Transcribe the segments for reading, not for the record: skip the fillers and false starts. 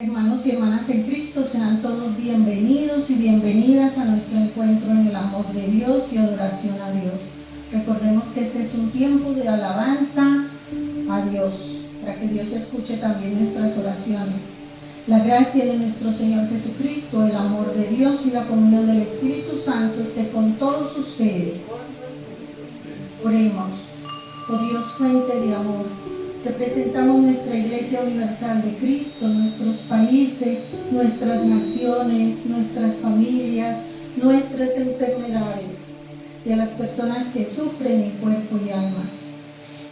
Hermanos y hermanas en Cristo, sean todos bienvenidos y bienvenidas a nuestro encuentro en el amor de Dios y adoración a Dios. Recordemos que este es un tiempo de alabanza a Dios, para que Dios escuche también nuestras oraciones. La gracia de nuestro Señor Jesucristo, el amor de Dios y la comunión del Espíritu Santo esté con todos ustedes. Oremos. Oh Dios, fuente de amor, te presentamos nuestra Iglesia Universal de Cristo, nuestros países, nuestras naciones, nuestras familias, nuestras enfermedades y a las personas que sufren en cuerpo y alma.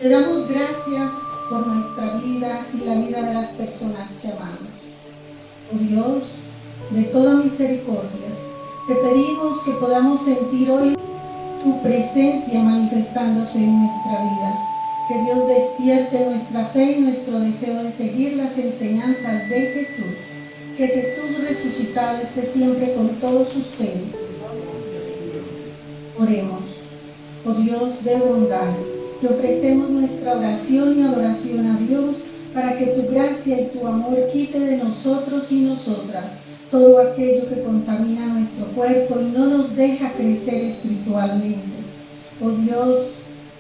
Te damos gracias por nuestra vida y la vida de las personas que amamos. Oh Dios, de toda misericordia, te pedimos que podamos sentir hoy tu presencia manifestándose en nuestra vida. Que Dios despierte nuestra fe y nuestro deseo de seguir las enseñanzas de Jesús. Que Jesús resucitado esté siempre con todos ustedes. Oremos. Oh Dios de bondad, te ofrecemos nuestra oración y adoración a Dios para que tu gracia y tu amor quite de nosotros y nosotras todo aquello que contamina nuestro cuerpo y no nos deja crecer espiritualmente. Oh Dios,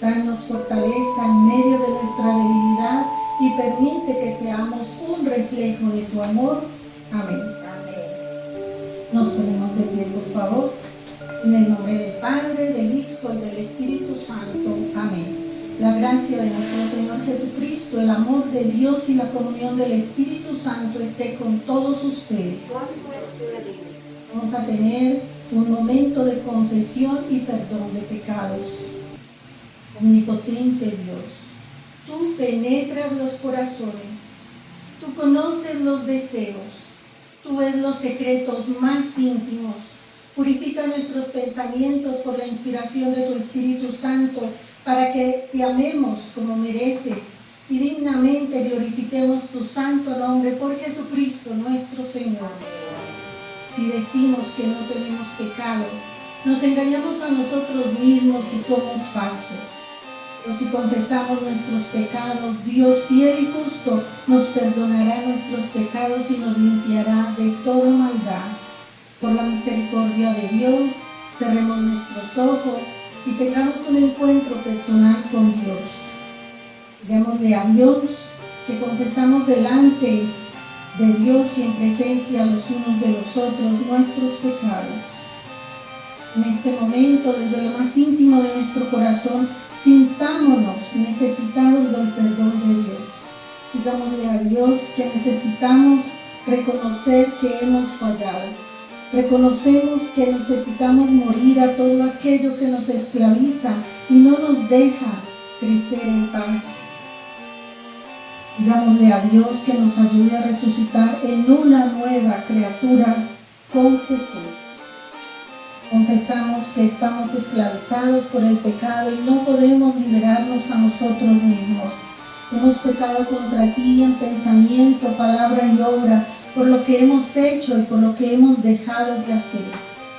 danos fortaleza en medio de nuestra debilidad y permite que seamos un reflejo de tu amor. Amén. Nos ponemos de pie, por favor. En el nombre del Padre, del Hijo y del Espíritu Santo. Amén. La gracia de nuestro Señor Jesucristo, el amor de Dios y la comunión del Espíritu Santo esté con todos ustedes. Vamos a tener un momento de confesión y perdón de pecados. Omnipotente Dios, tú penetras los corazones, tú conoces los deseos, tú ves los secretos más íntimos. Purifica nuestros pensamientos por la inspiración de tu Espíritu Santo, para que te amemos como mereces y dignamente glorifiquemos tu santo nombre por Jesucristo nuestro Señor. Si decimos que no tenemos pecado, nos engañamos a nosotros mismos y somos falsos. Pero si confesamos nuestros pecados, Dios fiel y justo nos perdonará nuestros pecados y nos limpiará de toda maldad. Por la misericordia de Dios, cerremos nuestros ojos y tengamos un encuentro personal con Dios. Digámosle a Dios que confesamos delante de Dios y en presencia los unos de los otros nuestros pecados. En este momento, desde lo más íntimo de nuestro corazón, sintámonos necesitados del perdón de Dios. Digámosle a Dios que necesitamos reconocer que hemos fallado. Reconocemos que necesitamos morir a todo aquello que nos esclaviza y no nos deja crecer en paz. Digámosle a Dios que nos ayude a resucitar en una nueva criatura con Jesús. Confesamos que estamos esclavizados por el pecado y no podemos liberarnos a nosotros mismos. Hemos pecado contra ti en pensamiento, palabra y obra, por lo que hemos hecho y por lo que hemos dejado de hacer.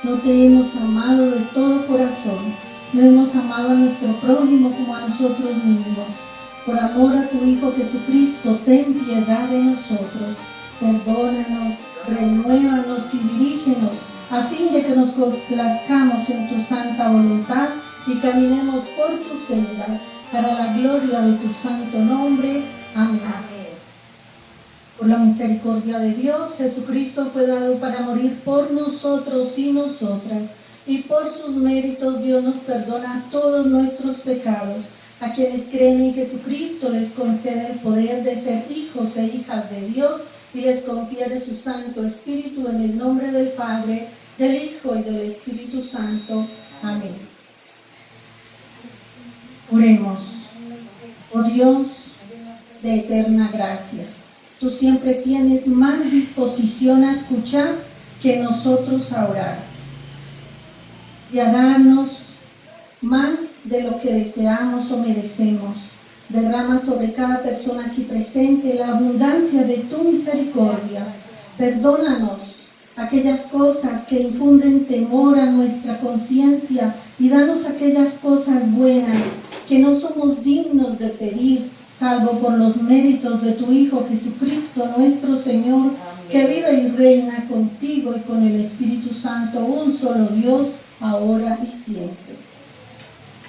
No te hemos amado de todo corazón, no hemos amado a nuestro prójimo como a nosotros mismos. Por amor a tu Hijo Jesucristo, ten piedad de nosotros. Perdónanos, renuévanos y dirígenos, a fin de que nos complazcamos en tu santa voluntad y caminemos por tus sendas, para la gloria de tu santo nombre. Amén. Por la misericordia de Dios, Jesucristo fue dado para morir por nosotros y nosotras, y por sus méritos Dios nos perdona todos nuestros pecados. A quienes creen en Jesucristo les concede el poder de ser hijos e hijas de Dios y les confiere su Santo Espíritu en el nombre del Padre, del Hijo y del Espíritu Santo. Amén. Oremos. Oh Dios de eterna gracia, tú siempre tienes más disposición a escuchar que nosotros a orar y a darnos más de lo que deseamos o merecemos. Derrama sobre cada persona aquí presente la abundancia de tu misericordia. Perdónanos aquellas cosas que infunden temor a nuestra conciencia y danos aquellas cosas buenas que no somos dignos de pedir, salvo por los méritos de tu Hijo Jesucristo nuestro Señor, que vive y reina contigo y con el Espíritu Santo, un solo Dios, ahora y siempre.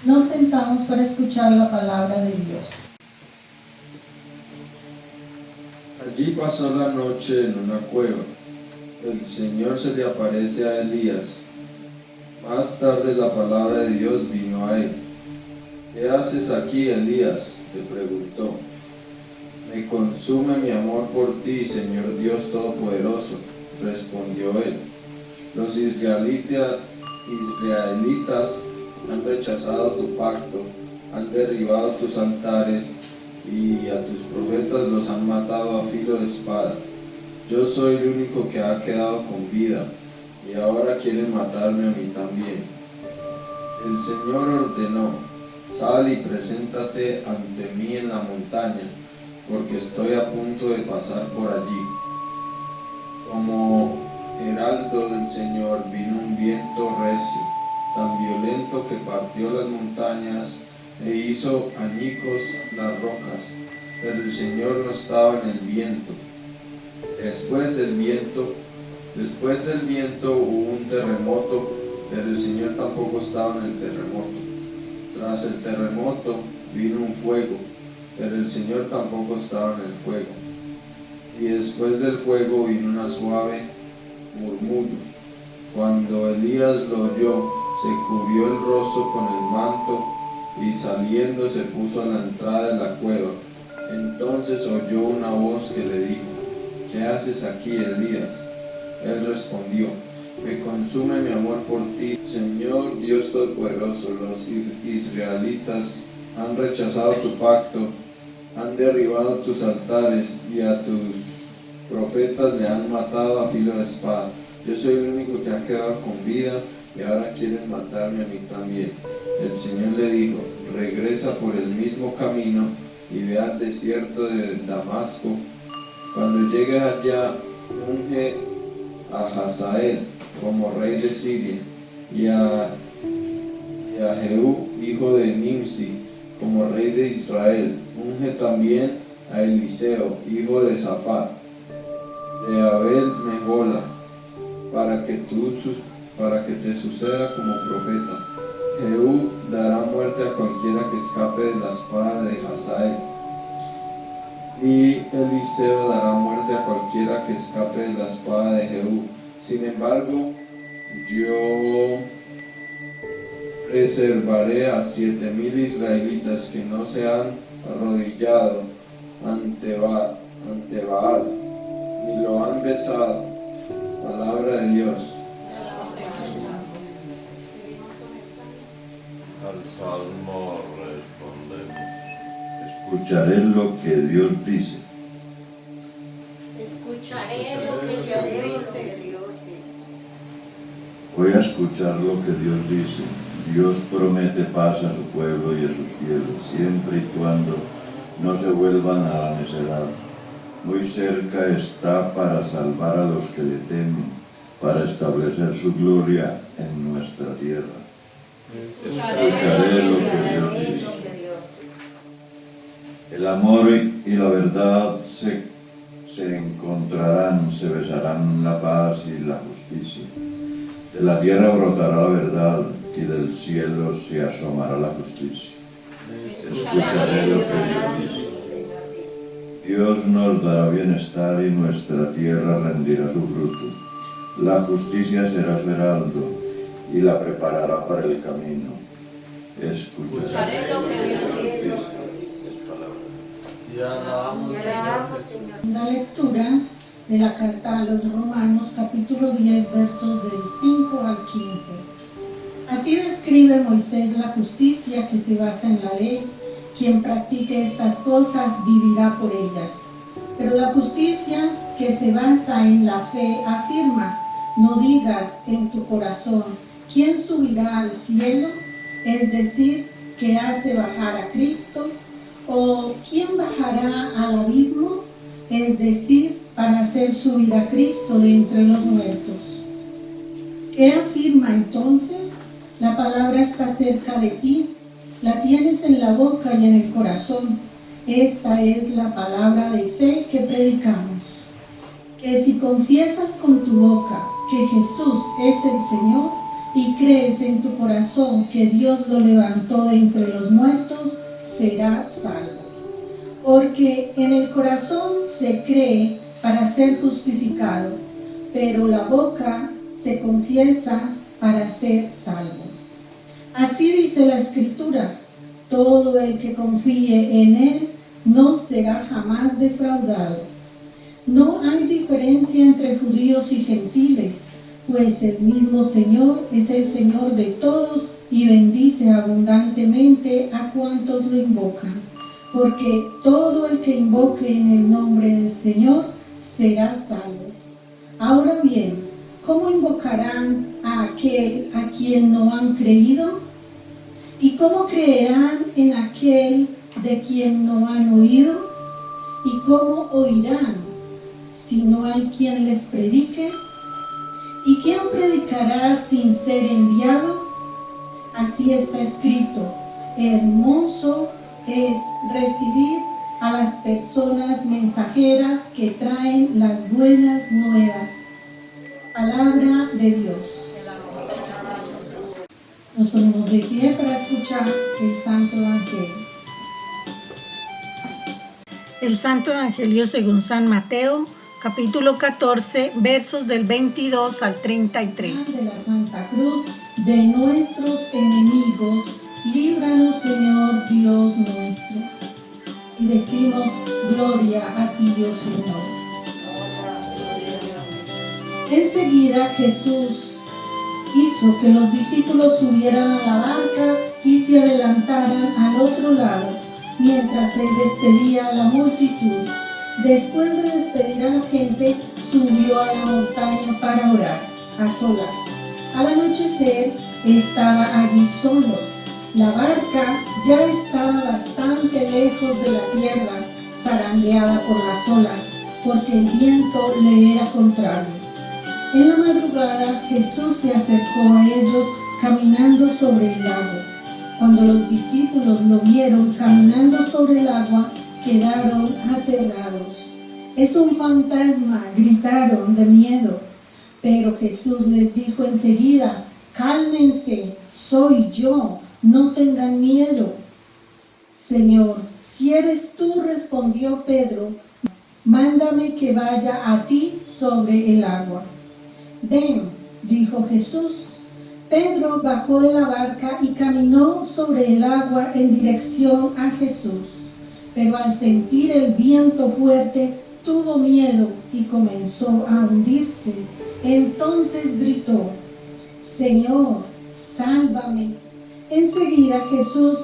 Nos sentamos para escuchar la palabra de Dios. Allí pasó la noche en una cueva. El Señor se le aparece a Elías. Más tarde la palabra de Dios vino a él. ¿Qué haces aquí, Elías?, le preguntó. Me consume mi amor por ti, Señor Dios Todopoderoso, respondió él. Los israelitas han rechazado tu pacto, han derribado tus altares y a tus profetas los han matado a filo de espada. Yo soy el único que ha quedado con vida y ahora quieren matarme a mí también. El Señor ordenó: sal y preséntate ante mí en la montaña, porque estoy a punto de pasar por allí. Como heraldo del Señor vino un viento recio, tan violento que partió las montañas e hizo añicos las rocas, pero el Señor no estaba en el viento. Después del viento hubo un terremoto, pero el Señor tampoco estaba en el terremoto. Tras el terremoto vino un fuego, pero el Señor tampoco estaba en el fuego. Y después del fuego vino una suave murmullo. Cuando Elías lo oyó, se cubrió el rostro con el manto y saliendo se puso a la entrada de la cueva. Entonces oyó una voz que le dijo: ¿qué haces aquí, Elías? Él respondió: me consume mi amor por ti, Señor Dios Todopoderoso. Los israelitas han rechazado tu pacto, han derribado tus altares y a tus profetas le han matado a filo de espada. Yo soy el único que ha quedado con vida y ahora quieren matarme a mí también. El Señor le dijo: regresa por el mismo camino y ve al desierto de Damasco. Cuando llegues allá, unge a Hazael como rey de Siria y a Jehú, hijo de Nimsi, como rey de Israel. Unge también a Eliseo, hijo de Safat, de Abel Mehola, para que te suceda como profeta. Jehú dará muerte a cualquiera que escape de la espada de Hazael, y Eliseo dará muerte a cualquiera que escape de la espada de Jehú. Sin embargo, yo preservaré a 7,000 israelitas que no se han arrodillado ante Baal, ni lo han besado. Palabra de Dios. Al salmo respondemos: escucharé lo que Dios dice. Escucharé lo que Dios dice. Voy a escuchar lo que Dios dice. Dios promete paz a su pueblo y a sus fieles, siempre y cuando no se vuelvan a la necedad. Muy cerca está para salvar a los que le temen, para establecer su gloria en nuestra tierra. Escucharé lo que Dios dice. El amor y la verdad se encontrarán, se besarán la paz y la justicia. De la tierra brotará la verdad y del cielo se asomará la justicia. Escucharé lo que Dios dice. Dios nos dará bienestar y nuestra tierra rendirá su fruto. La justicia será su heraldo y la preparará para el camino. Escucharé lo que Dios dice. Y alabamos, Señor. La lectura de la carta a los Romanos, capítulo 10, versos del 5 al 15. Así describe Moisés la justicia que se basa en la ley. Quien practique estas cosas vivirá por ellas. Pero la justicia que se basa en la fe afirma: no digas en tu corazón: ¿quién subirá al cielo? Es decir, que hace bajar a Cristo. ¿O quién bajará al abismo? Es decir, para hacer subir a Cristo de entre los muertos. ¿Qué afirma entonces? La palabra está cerca de ti, la tienes en la boca y en el corazón. Esta es la palabra de fe que predicamos. que si confiesas con tu boca que Jesús es el Señor y crees en tu corazón que Dios lo levantó de entre los muertos, serás salvo. Porque en el corazón se cree para ser justificado, pero la boca se confiesa para ser salvo. Así dice la Escritura: todo el que confíe en Él no será jamás defraudado. No hay diferencia entre judíos y gentiles, pues el mismo Señor es el Señor de todos y bendice abundantemente a cuantos lo invocan. Porque todo el que invoque en el nombre del Señor será salvo. Ahora bien, ¿cómo invocarán a aquel a quien no han creído? ¿Y cómo creerán en aquel de quien no han oído? ¿Y cómo oirán si no hay quien les predique? ¿Y quién predicará sin ser enviado? Así está escrito: hermoso es recibir a las personas mensajeras que traen las buenas nuevas. Palabra de Dios. Nos ponemos de pie para escuchar el Santo Evangelio. El Santo Evangelio según San Mateo, capítulo 14, versos del 22 al 33. De la Santa Cruz de nuestros enemigos, líbranos, Señor Dios nuestro. Y decimos: gloria a ti, Dios Señor. Enseguida Jesús hizo que los discípulos subieran a la barca y se adelantaran al otro lado, mientras él despedía a la multitud. Después de despedir a la gente, subió a la montaña para orar, a solas. Al anochecer estaba allí solo. La barca ya estaba bastante lejos de la tierra, zarandeada por las olas, porque el viento le era contrario. En la madrugada Jesús se acercó a ellos caminando sobre el lago. Cuando los discípulos lo vieron caminando sobre el agua, quedaron aterrados. «Es un fantasma», gritaron de miedo. Pero Jesús les dijo enseguida: «Cálmense, soy yo, no tengan miedo». «Señor, si eres tú», respondió Pedro, «mándame que vaya a ti sobre el agua». «Ven», dijo Jesús. Pedro bajó de la barca y caminó sobre el agua en dirección a Jesús. Pero al sentir el viento fuerte, tuvo miedo y comenzó a hundirse. Entonces gritó: «Señor, sálvame». Enseguida Jesús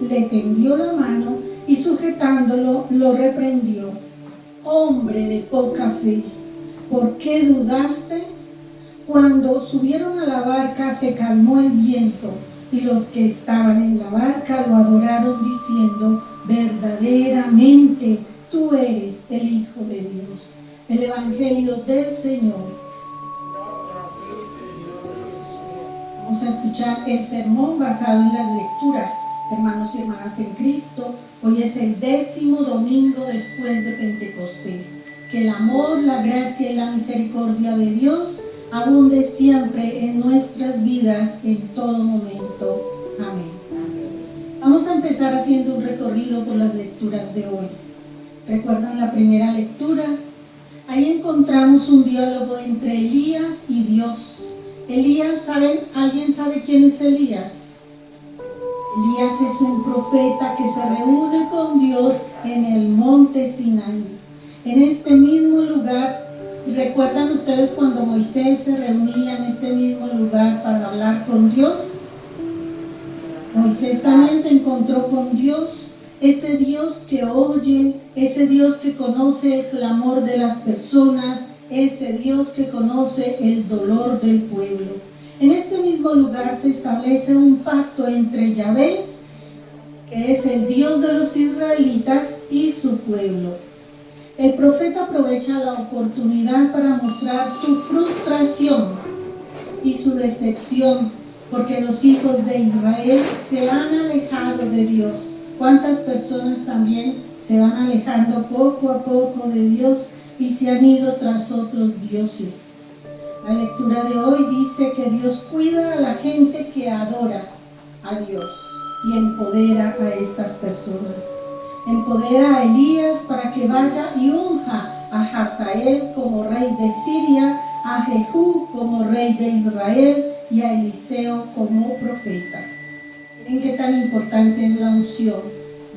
le tendió la mano y sujetándolo lo reprendió: «Hombre de poca fe, ¿por qué dudaste?». Cuando subieron a la barca se calmó el viento y los que estaban en la barca lo adoraron diciendo: «Verdaderamente tú eres el Hijo de Dios». El Evangelio del Señor. Vamos a escuchar el sermón basado en las lecturas. Hermanos y hermanas en Cristo, hoy es el 10º domingo después de Pentecostés. Que el amor, la gracia y la misericordia de Dios abunde siempre en nuestras vidas en todo momento. Amén. Vamos a empezar haciendo un recorrido por las lecturas de hoy. ¿Recuerdan la primera lectura? Ahí encontramos un diálogo entre Elías y Dios. Elías, ¿saben? ¿Alguien sabe quién es Elías? Elías es un profeta que se reúne con Dios en el monte Sinaí. En este mismo lugar, ¿recuerdan ustedes cuando Moisés se reunía en este mismo lugar para hablar con Dios? Moisés también se encontró con Dios, ese Dios que oye, ese Dios que conoce el clamor de las personas, ese Dios que conoce el dolor del pueblo. En este mismo lugar se establece un pacto entre Yahvé, que es el Dios de los israelitas, y su pueblo. El profeta aprovecha la oportunidad para mostrar su frustración y su decepción, porque los hijos de Israel se han alejado de Dios. ¿Cuántas personas también se van alejando poco a poco de Dios? y se han ido tras otros dioses. La lectura de hoy dice que Dios cuida a la gente que adora a Dios y empodera a estas personas. Empodera a Elías para que vaya y unja a Hazael como rey de Siria, a Jehú como rey de Israel y a Eliseo como profeta. Miren qué tan importante es la unción.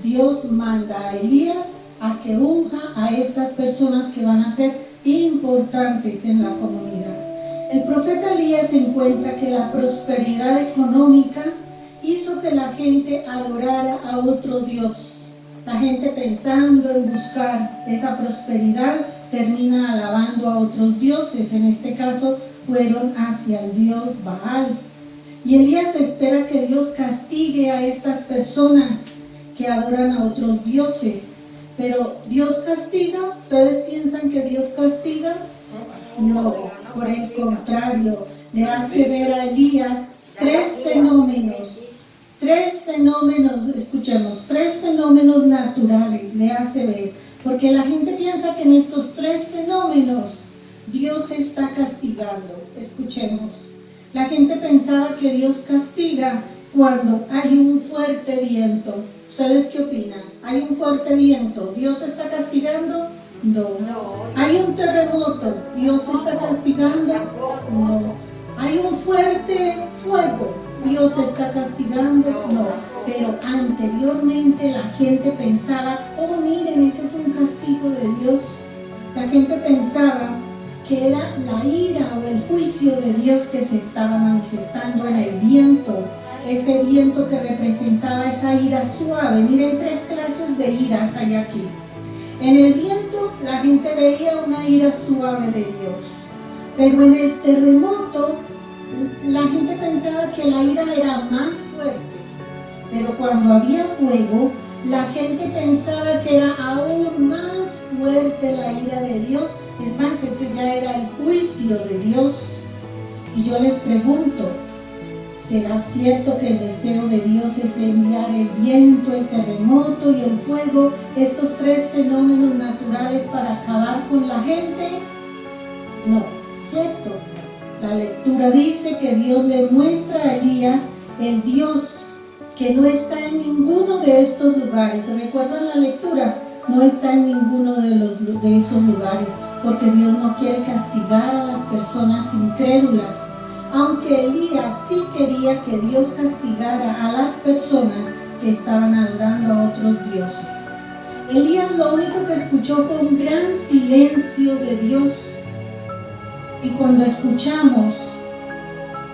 Dios manda a Elías a que unja a estas personas que van a ser importantes en la comunidad. El profeta Elías encuentra que la prosperidad económica hizo que la gente adorara a otro Dios. La gente, pensando en buscar esa prosperidad, termina alabando a otros dioses. En este caso fueron hacia el dios Baal. Y Elías espera que Dios castigue a estas personas que adoran a otros dioses. Pero ¿Dios castiga? ¿Ustedes piensan que Dios castiga? No, por el contrario, le hace ver a Elías tres fenómenos, escuchemos, tres fenómenos naturales le hace ver, porque la gente piensa que en estos tres fenómenos Dios está castigando. Escuchemos, la gente pensaba que Dios castiga cuando hay un fuerte viento. ¿Ustedes qué opinan? ¿Hay un fuerte viento? ¿Dios está castigando? No. ¿Hay un terremoto? ¿Dios está castigando? No. ¿Hay un fuerte fuego? ¿Dios está castigando? No. Pero anteriormente la gente pensaba, oh miren, ese es un castigo de Dios. La gente pensaba que era la ira o el juicio de Dios que se estaba manifestando en el viento. Ese viento que representaba esa ira suave. Miren, tres clases de iras hay aquí. En el viento la gente veía una ira suave de Dios, pero en el terremoto la gente pensaba que la ira era más fuerte. Pero cuando había fuego, la gente pensaba que era aún más fuerte la ira de Dios. Es más, ese ya era el juicio de Dios. Y yo les pregunto, ¿será cierto que el deseo de Dios es enviar el viento, el terremoto y el fuego, estos tres fenómenos naturales para acabar con la gente? No, ¿cierto? La lectura dice que Dios le muestra a Elías el Dios que no está en ninguno de estos lugares. ¿Recuerdan la lectura? No está en ninguno de esos lugares, porque Dios no quiere castigar a las personas incrédulas. Aunque Elías sí quería que Dios castigara a las personas que estaban adorando a otros dioses. Elías lo único que escuchó fue un gran silencio de Dios. Y cuando escuchamos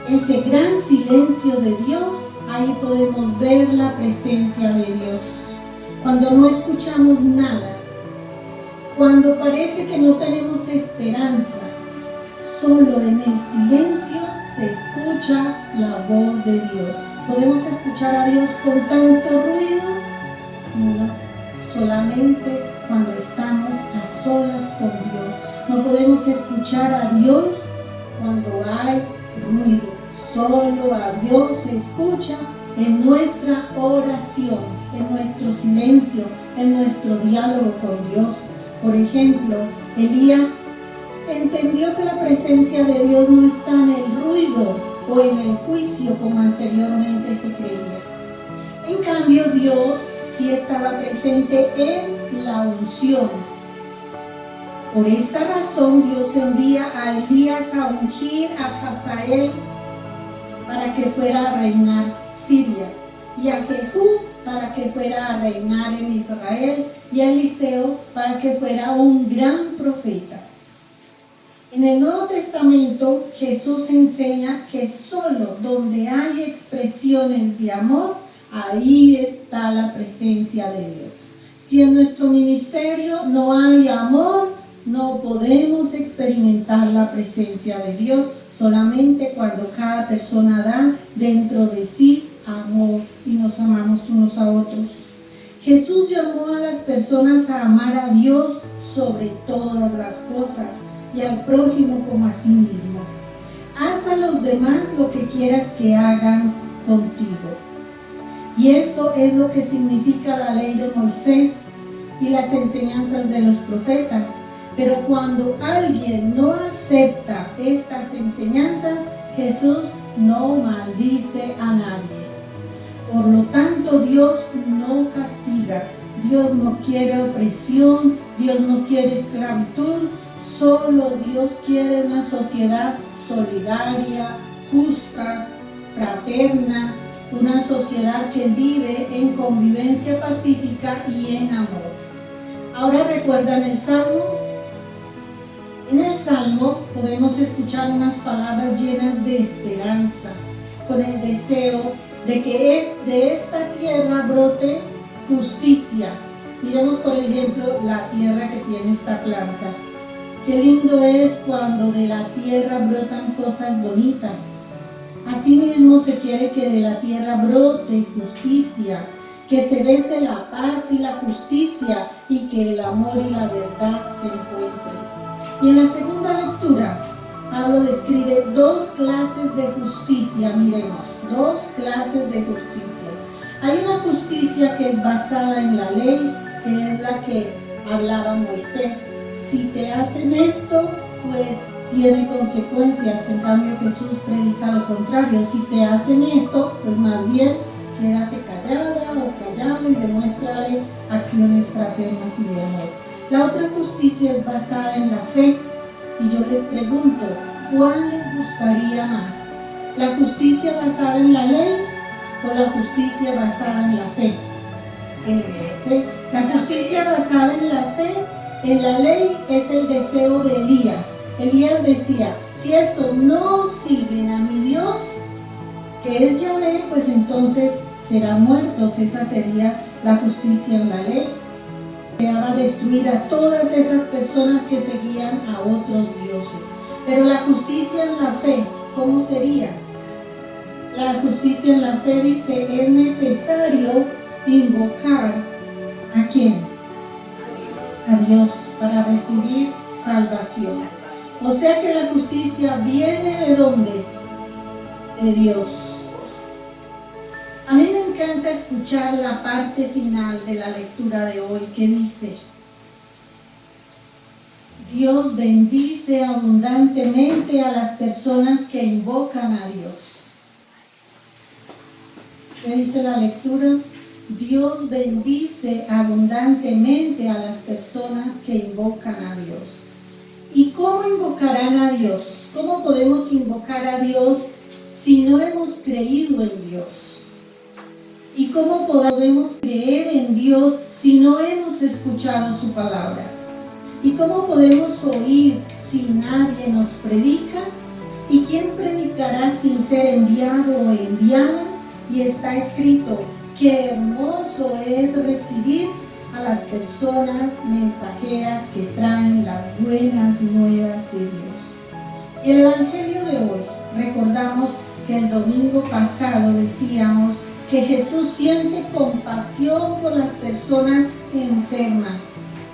ese gran silencio de Dios, ahí podemos ver la presencia de Dios. Cuando no escuchamos nada, cuando parece que no tenemos esperanza, solo en el silencio se escucha la voz de Dios. ¿Podemos escuchar a Dios con tanto ruido? No, solamente cuando estamos a solas con Dios. No podemos escuchar a Dios cuando hay ruido. Solo a Dios se escucha en nuestra oración, en nuestro silencio, en nuestro diálogo con Dios. Por ejemplo, Elías entendió que la presencia de Dios no está en el ruido o en el juicio como anteriormente se creía. En cambio, Dios sí estaba presente en la unción. Por esta razón, Dios envía a Elías a ungir a Hazael para que fuera a reinar Siria, y a Jehú para que fuera a reinar en Israel, y a Eliseo para que fuera un gran profeta. En el Nuevo Testamento, Jesús enseña que solo donde hay expresiones de amor, ahí está la presencia de Dios. Si en nuestro ministerio no hay amor, no podemos experimentar la presencia de Dios, solamente cuando cada persona da dentro de sí amor y nos amamos unos a otros. Jesús llamó a las personas a amar a Dios sobre todas las cosas y al prójimo como a sí mismo. Haz a los demás lo que quieras que hagan contigo. Y eso es lo que significa la ley de Moisés y las enseñanzas de los profetas. Pero cuando alguien no acepta estas enseñanzas, Jesús no maldice a nadie. Por lo tanto, Dios no castiga, Dios no quiere opresión, Dios no quiere esclavitud, solo Dios quiere una sociedad solidaria, justa, fraterna, una sociedad que vive en convivencia pacífica y en amor. Ahora recuerdan el Salmo. En el Salmo podemos escuchar unas palabras llenas de esperanza, con el deseo de que de esta tierra brote justicia. Miremos por ejemplo la tierra que tiene esta planta. Qué lindo es cuando de la tierra brotan cosas bonitas. Asimismo se quiere que de la tierra brote justicia, que se bese la paz y la justicia y que el amor y la verdad se encuentren. Y en la segunda lectura, Pablo describe dos clases de justicia, miremos, dos clases de justicia. Hay una justicia que es basada en la ley, que es la que hablaba Moisés. Si te hacen esto, pues tiene consecuencias. En cambio Jesús predica lo contrario. Si te hacen esto, pues más bien quédate callada o callado y demuéstrale acciones fraternas y de amor. La otra justicia es basada en la fe. Y yo les pregunto, ¿cuál les gustaría más? ¿La justicia basada en la ley o la justicia basada en la fe? La justicia basada en la fe, en la ley, es el deseo de Elías. Elías decía, si estos no siguen a mi Dios, que es Yahvé, pues entonces serán muertos. Esa sería la justicia en la ley. Deseaba destruir a todas esas personas que seguían a otros dioses. Pero la justicia en la fe, ¿cómo sería? La justicia en la fe dice, es necesario invocar ¿a quién? A Dios para recibir salvación. O sea que la justicia viene ¿de dónde? De Dios. A mí me encanta escuchar la parte final de la lectura de hoy que dice, Dios bendice abundantemente a las personas que invocan a Dios. ¿Qué dice la lectura? Dios bendice abundantemente a las personas que invocan a Dios. ¿Y cómo invocarán a Dios? ¿Cómo podemos invocar a Dios si no hemos creído en Dios? ¿Y cómo podemos creer en Dios si no hemos escuchado su palabra? ¿Y cómo podemos oír si nadie nos predica? ¿Y quién predicará sin ser enviado o enviada? Y está escrito, qué hermoso es recibir a las personas mensajeras que traen las buenas nuevas de Dios. Y el Evangelio de hoy, recordamos que el domingo pasado decíamos que Jesús siente compasión por las personas enfermas.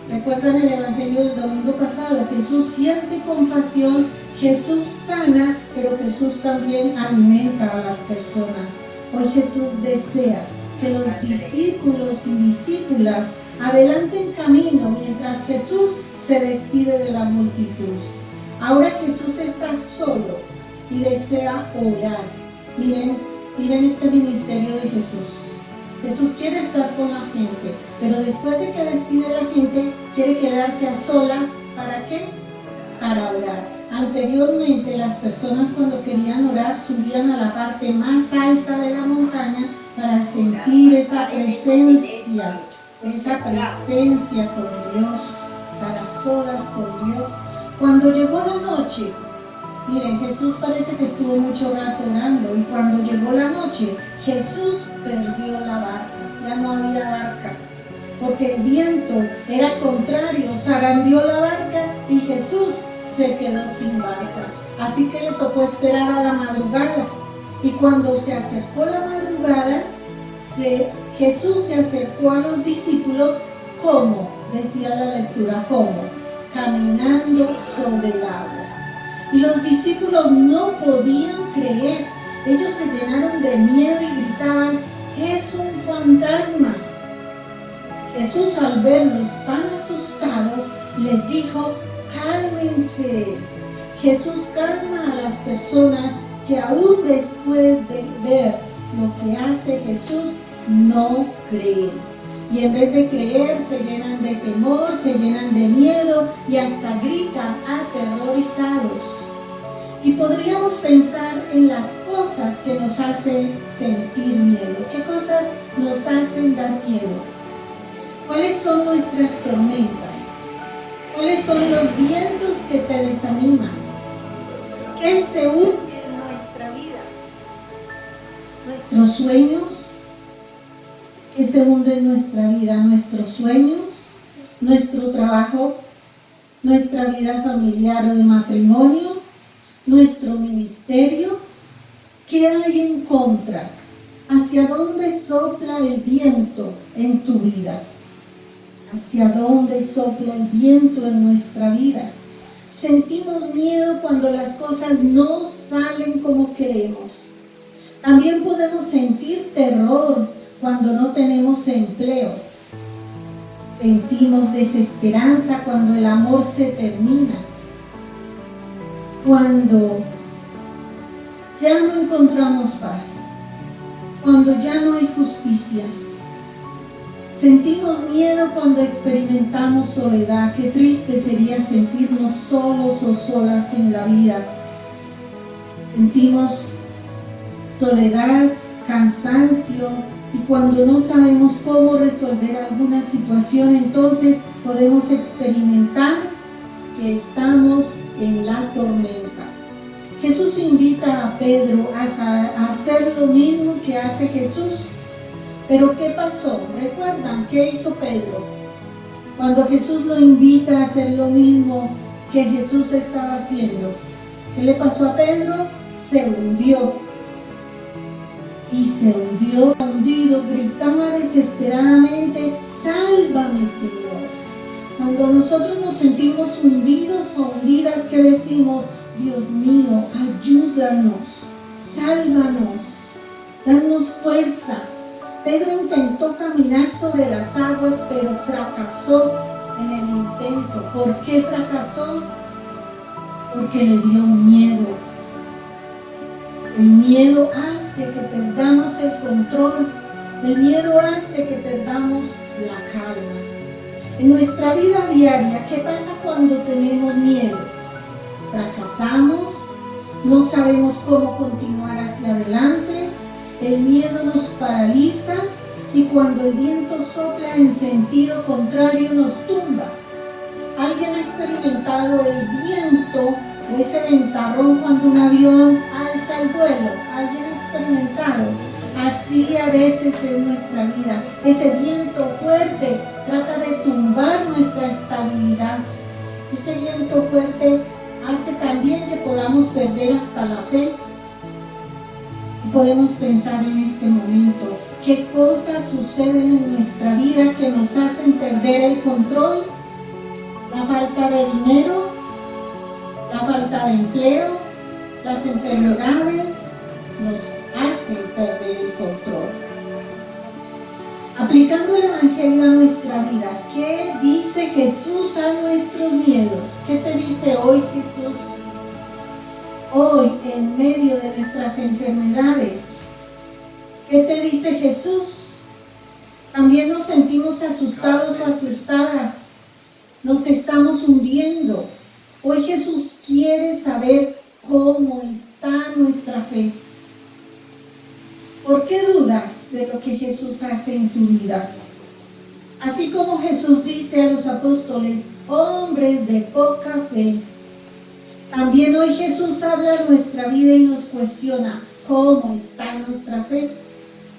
¿Recuerdan el Evangelio del domingo pasado? Jesús siente compasión, Jesús sana, pero Jesús también alimenta a las personas. Hoy Jesús desea que los discípulos y discípulas adelanten camino mientras Jesús se despide de la multitud. Ahora Jesús está solo y desea orar. Miren este ministerio de Jesús. Jesús quiere estar con la gente, pero después de que despide a la gente, quiere quedarse a solas. ¿Para qué? Para orar. Anteriormente, las personas cuando querían orar subían a la parte más alta de la montaña para sentir esa presencia con Dios, estar a solas con Dios. Cuando llegó la noche, miren, Jesús parece que estuvo mucho rato orando, y cuando llegó la noche, Jesús perdió la barca, ya no había barca, porque el viento era contrario, zarandeó la barca y Jesús se quedó sin barca. Así que le tocó esperar a la madrugada, y cuando se acercó la madrugada, Jesús se acercó a los discípulos, ¿cómo? Decía la lectura, ¿cómo? Caminando sobre el agua. Y los discípulos no podían creer. Ellos se llenaron de miedo y gritaban, ¡es un fantasma! Jesús, al verlos tan asustados, les dijo, Cálmense. Jesús calma a las personas que aún después de ver lo que hace Jesús, no creen. Y en vez de creer, se llenan de temor, se llenan de miedo y hasta gritan aterrorizados. Y podríamos pensar en las cosas que nos hacen sentir miedo. ¿Qué cosas nos hacen dar miedo? ¿Cuáles son nuestras tormentas? ¿Cuáles son los vientos que te desaniman? ¿Qué se hunde en nuestra vida? Nuestros sueños. ¿Qué se hunde en nuestra vida? Nuestros sueños, nuestro trabajo, nuestra vida familiar o de matrimonio, nuestro ministerio. ¿Qué hay en contra? ¿Hacia dónde sopla el viento en tu vida? ¿Hacia dónde sopla el viento en nuestra vida? Sentimos miedo cuando las cosas no salen como queremos. También podemos sentir terror cuando no tenemos empleo. Sentimos desesperanza cuando el amor se termina. Cuando ya no encontramos paz. Cuando ya no hay justicia. Sentimos miedo cuando experimentamos soledad. Qué triste sería sentirnos solos o solas en la vida. Sentimos soledad, cansancio, y cuando no sabemos cómo resolver alguna situación, entonces podemos experimentar que estamos en la tormenta. Jesús invita a Pedro a hacer lo mismo que hace Jesús. Pero ¿qué pasó? ¿Recuerdan qué hizo Pedro? Cuando Jesús lo invita a hacer lo mismo que Jesús estaba haciendo, ¿qué le pasó a Pedro? Se hundió. Y se hundió, hundido, gritaba desesperadamente: sálvame, Señor. Cuando nosotros nos sentimos hundidos o hundidas, ¿qué decimos? Dios mío, ayúdanos, sálvanos, danos fuerza. Pedro intentó caminar sobre las aguas, pero fracasó en el intento. ¿Por qué fracasó? Porque le dio miedo. El miedo hace que perdamos el control. El miedo hace que perdamos la calma. En nuestra vida diaria, ¿qué pasa cuando tenemos miedo? Fracasamos, no sabemos cómo continuar hacia adelante, el miedo nos paraliza y cuando el viento sopla en sentido contrario nos tumba. ¿Alguien ha experimentado el viento o ese ventarrón cuando un avión alza el vuelo? ¿Alguien ha experimentado? Así a veces es nuestra vida. Ese viento fuerte trata de tumbar nuestra estabilidad. Ese viento fuerte hace también que podamos perder hasta la fe. Y podemos pensar en este momento, ¿qué cosas suceden en nuestra vida que nos hacen perder el control? La falta de dinero, la falta de empleo, las enfermedades nos hacen perder el control. Aplicando el Evangelio a nuestra vida, ¿qué dice Jesús a nuestros miedos? ¿Qué te dice hoy Jesús? Hoy, en medio de nuestras enfermedades, ¿qué te dice Jesús? También nos sentimos asustados o asustadas. Nos estamos hundiendo. Hoy Jesús quiere saber cómo está nuestra fe. ¿Por qué dudas de lo que Jesús hace en tu vida? Así como Jesús dice a los apóstoles, hombres de poca fe, también hoy Jesús habla a nuestra vida y nos cuestiona, ¿cómo está nuestra fe?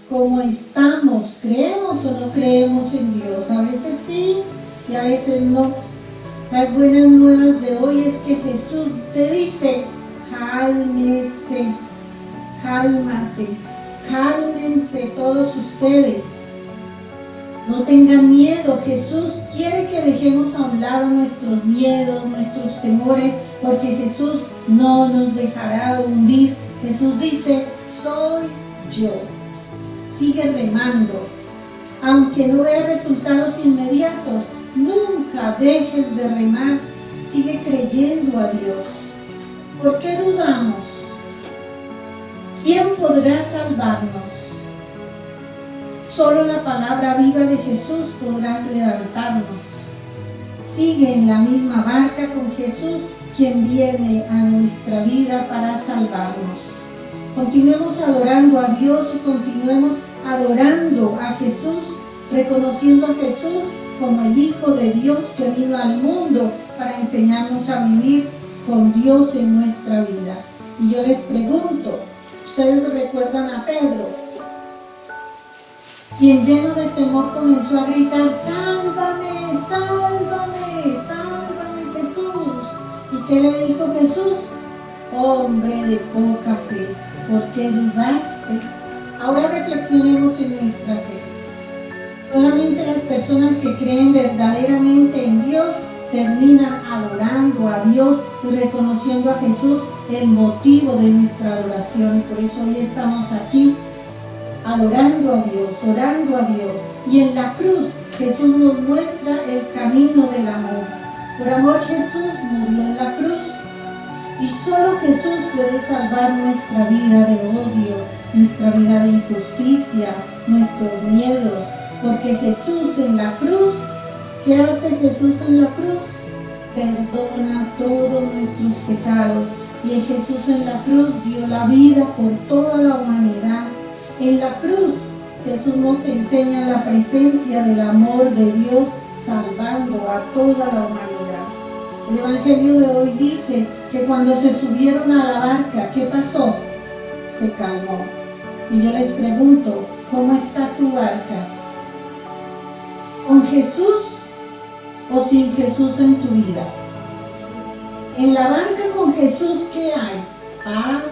¿Cómo estamos? ¿Creemos o no creemos en Dios? A veces sí y a veces no. Las buenas nuevas de hoy es que Jesús te dice, cálmese, cálmate, cálmense todos ustedes. No tengan miedo. Jesús quiere que dejemos a un lado nuestros miedos, nuestros temores, porque Jesús no nos dejará hundir. Jesús dice, soy yo. Sigue remando. Aunque no veas resultados inmediatos, nunca dejes de remar. sigue creyendo a Dios. ¿Por qué dudamos? ¿Quién podrá salvarnos? Solo la palabra viva de Jesús podrá levantarnos. Sigue en la misma barca con Jesús, quien viene a nuestra vida para salvarnos. Continuemos adorando a Dios y continuemos adorando a Jesús, reconociendo a Jesús como el Hijo de Dios que vino al mundo para enseñarnos a vivir con Dios en nuestra vida. Y yo les pregunto, ¿ustedes recuerdan a Pedro? Quien lleno de temor comenzó a gritar: ¡sálvame, sálvame, sálvame, Jesús! ¿Y qué le dijo Jesús? Hombre de poca fe, ¿por qué dudaste? Ahora reflexionemos en nuestra fe. Solamente las personas que creen verdaderamente en Dios terminan adorando a Dios y reconociendo a Jesús el motivo de nuestra adoración. Y por eso hoy estamos aquí adorando a Dios, orando a Dios. Y en la cruz Jesús nos muestra el camino del amor. Por amor Jesús murió en la cruz. Y solo Jesús puede salvar nuestra vida de odio, nuestra vida de injusticia, nuestros miedos. Porque Jesús en la cruz, ¿qué hace Jesús en la cruz? Perdona todos nuestros pecados. Y Jesús en la cruz dio la vida por toda la humanidad. En la cruz Jesús nos enseña la presencia del amor de Dios salvando a toda la humanidad. El Evangelio de hoy dice que cuando se subieron a la barca, ¿qué pasó? Se calmó. Y yo les pregunto, ¿cómo está tu barca? ¿Con Jesús o sin Jesús en tu vida? En la barca con Jesús, ¿qué hay? Paz,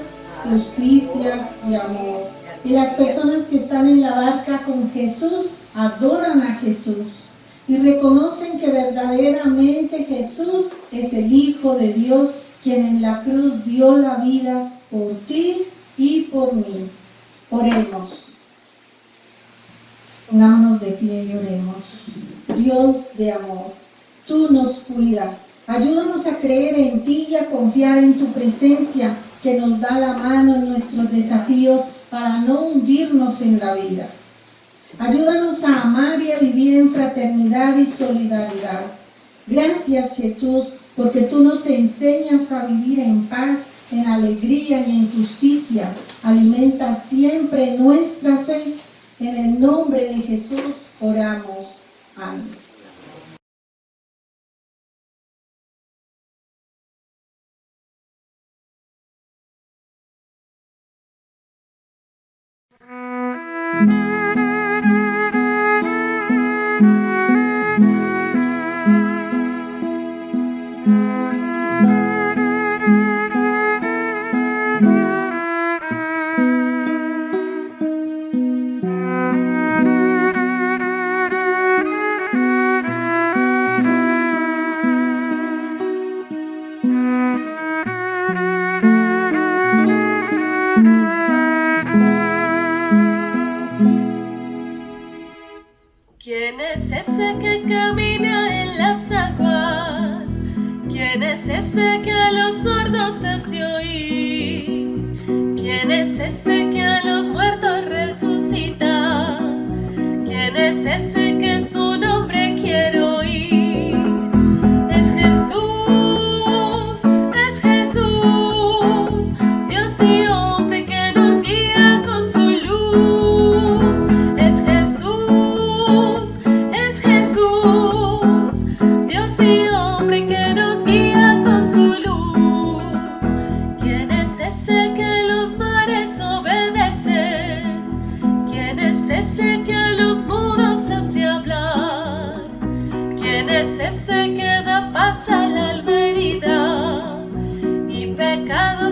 justicia y amor. Y las personas que están en la barca con Jesús adoran a Jesús y reconocen que verdaderamente Jesús es el Hijo de Dios, quien en la cruz dio la vida por ti y por mí. Oremos. Pongámonos de pie y oremos. Dios de amor, tú nos cuidas. Ayúdanos a creer en ti y a confiar en tu presencia, que nos da la mano en nuestros desafíos para no hundirnos en la vida. Ayúdanos a amar y a vivir en fraternidad y solidaridad. Gracias, Jesús, porque tú nos enseñas a vivir en paz, en alegría y en justicia. Alimenta siempre nuestra fe. En el nombre de Jesús oramos. Amén. ¿Quién es ese que camina en las aguas? ¿Quién es ese que a los sordos hace oír? ¿Quién es ese que a los muertos resucita? ¿Quién es ese que su nombre quiero oír? Es Jesús, Dios y hombre que nos guía con su luz. Es Jesús, Dios y hombre que nos guía con su luz. ¿Quién es ese que los mares obedecen? ¿Quién es ese que a los mudos hace hablar? ¿Quién es ese que da paz al alma herida y pecado